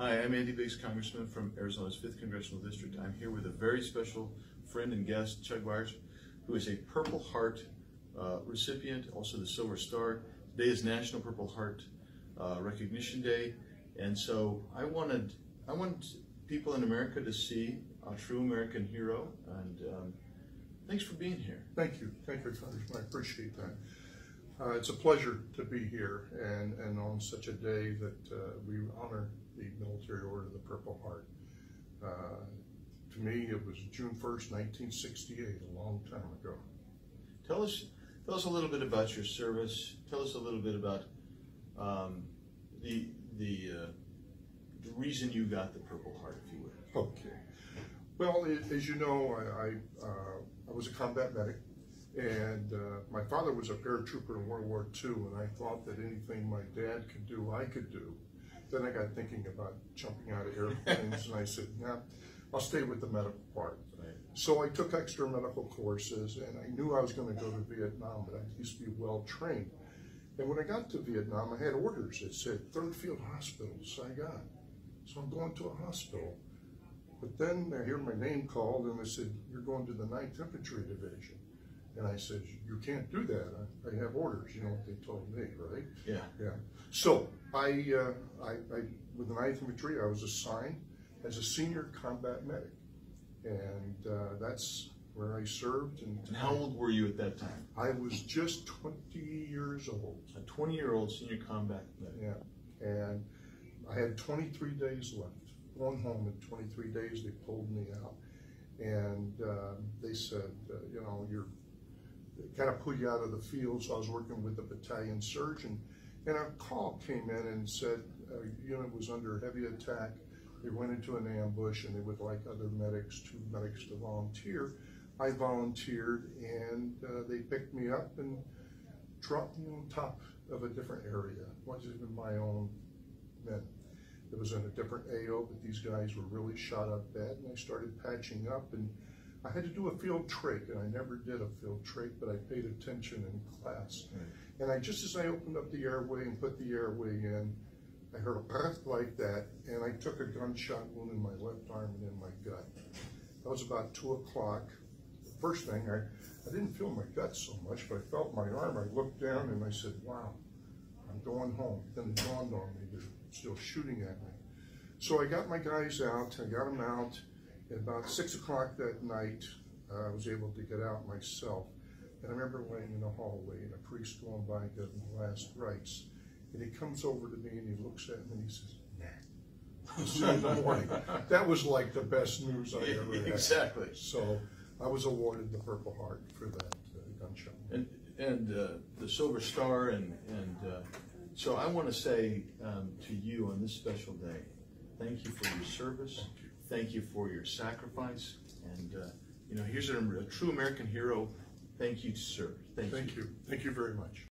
Hi, I'm Andy Biggs, Congressman from Arizona's 5th Congressional District. I'm here with a very special friend and guest, Chuck Byers, who is a Purple Heart recipient, also the Silver Star. Today is National Purple Heart Recognition Day, and so I wanted people in America to see a true American hero, and thanks for being here. Thank you, Congressman. I appreciate that. It's a pleasure to be here, and on such a day that we honor the Military Order of the Purple Heart. To me, it was June 1st, 1968, a long time ago. Tell us a little bit about your service. Tell us a little bit about the reason you got the Purple Heart, if you would. Okay. Well, as you know, I was a combat medic, and my father was a paratrooper in World War II, and I thought that anything my dad could do, I could do. Then I got thinking about jumping out of airplanes, and I said, nah, I'll stay with the medical part. Right. So I took extra medical courses, and I knew I was going to go to Vietnam, but I used to be well trained. And when I got to Vietnam, I had orders that said 3rd Field Hospital, Saigon. So I'm going to a hospital. But then I hear my name called, and they said, you're going to the 9th Infantry Division. And I said, you can't do that. I have orders. You know what they told me, right? Yeah. Yeah. So with the 9th Infantry, I was assigned as a senior combat medic. And that's where I served. And how old were you at that time? I was just 20 years old. A 20-year-old senior combat medic. Yeah. And I had 23 days left. Going home in 23 days, they pulled me out. And they said, you know, they kind of put you out of the field. So I was working with the battalion surgeon. And a call came in and said a unit was under heavy attack. They went into an ambush, and they would like other medics, 2 medics to volunteer. I volunteered, and they picked me up and dropped me on top of a different area. It wasn't even my own men. It was in a different AO, but these guys were really shot up bad, and I started patching up, and I had to do a field trach, and I never did a field trach, but I paid attention in class. Right. And just as I opened up the airway and put the airway in, I heard a breath like that, and I took a gunshot wound in my left arm and in my gut. That was about 2 o'clock. First thing, I didn't feel my gut so much, but I felt my arm. I looked down and I said, wow, I'm going home. Then it dawned on me, they're still shooting at me. So I got my guys out, I got them out. At about 6 o'clock that night, I was able to get out myself. And I remember laying in the hallway and a priest going by getting the last rites. And he comes over to me and he looks at me and he says, nah. As soon as I'm morning. That was like the best news I ever had. Exactly. So I was awarded the Purple Heart for that gunshot. And the Silver Star, and so I want to say to you on this special day, thank you for your service. Thank you for your sacrifice. And you know, here's a true American hero. Thank you, sir. Thank you. Thank you very much.